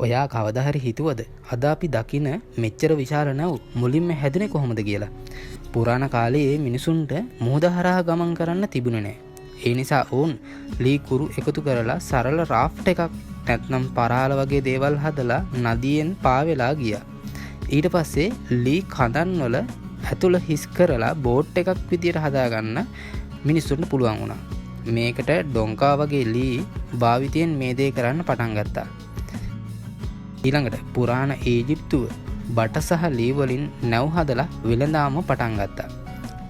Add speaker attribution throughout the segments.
Speaker 1: ඔයා කවදා හරි හිතුවද අද අපි දකින මෙච්චර විශාල නැව් මුලින්ම හැදුනේ කොහොමද කියලා? පුරාණ කාලයේ මිනිසුන්ට මුහුද හරහා ගමන් කරන්න තිබුණේ නැහැ. ඒ නිසා ඔවුන් ලී කුරු එකතු කරලා සරල රාෆ්ට් එකක් නැත්නම් පරාල වගේ දේවල් හදලා නදියෙන් පාවෙලා ගියා. ඊට පස්සේ ලී කඳන් වල ඇතුළ හිස් කරලා බෝට් එකක් විදියට හදාගන්න මිනිස්සුන්ට පුළුවන් වුණා. මේකට ඩොංකා වගේ ලී භාවිතයෙන් මේ දේ කරන්න පටන් ගත්තා. ඊළඟට පුරාණ ඊජිප්තුව බට සහ ලී වලින් නැව් හදලා වෙළඳාම පටන් ගත්තා.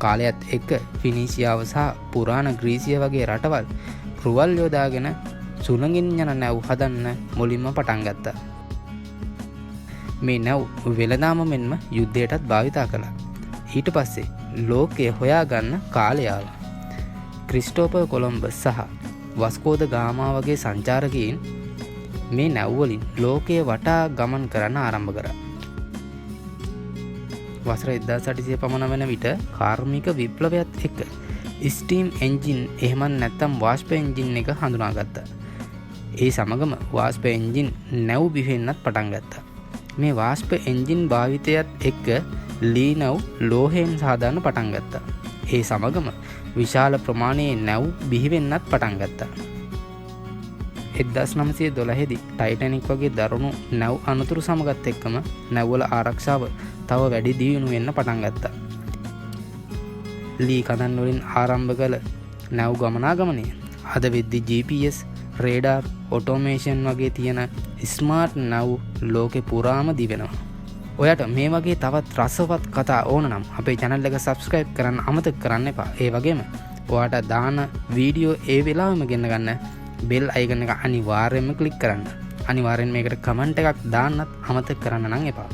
Speaker 1: කාලයත් එක්ක ෆිනීසියාව සහ පුරාණ ග්‍රීසිය වගේ රටවල් රුවල් යොදාගෙන සුළඟින් යන නැව් හදන්න මුලින්ම පටන් ගත්තා. මේ නැව් වෙළඳාම මෙන්ම යුද්ධයටත් භාවිතා කළා. ඊට පස්සේ ලෝකය හොයාගන්න කාලය ආවා. ක්‍රිස්ටෝපර් කොලම්බස් සහ වස්කෝ ද ගාමා වගේ සංචාරකයින් මේ නැව් වලින් ලෝකය වටා ගමන් කරන්න ආරම්භ කරා. වසර 1800 පමණ වන විට කාර්මික විප්ලවයත් එක්ක ස්ටීම් එන්ජින් එහෙමත් නැත්නම් වාෂ්ප එන්ජින් එක හඳුනාගත්තා. ඒ සමගම වාෂ්ප එන්ජින් නැව් බිහිවෙන්නත් පටන් ගත්තා. මේ වාෂ්ප එන්ජින් භාවිතයත් එක්ක ලී නැව් ලෝහයෙන් සාදාන්න පටන් ගත්තා. ඒ සමගම විශාල ප්‍රමාණයේ නැව් බිහිවෙන්නත් පටන් ගත්තා. 1912 දී ටයිටැනික් වගේ දරුණු නැව් අනතුරු සමගත් එක්කම නැව්වල ආරක්ෂාව තව වැඩි දියුණු වෙන්න පටන් ගත්තා. ලී කඳන් වලින් ආරම්භ කළ නැව් ගමනාගමනය අද වෙද්දී GPS, රේඩාර්, ඔටෝමේෂන් වගේ තියෙන ස්මාර්ට් නැව් ලෝකේ පුරාම දිවෙනවා. ඔයාට මේ වගේ තවත් රසවත් කතා ඕන නම් අපේ channel එක subscribe කරන්න අමතක කරන්න එපා. ඒ වගේම ඔයාට දාන වීඩියෝ ඒ වෙලාවෙම ගෙන්න ගන්න bell icon එක අනිවාර්යයෙන්ම click කරන්න. අනිවාර්යෙන් මේකට comment එකක් දාන්නත් අමතක කරන්න නම් එපා.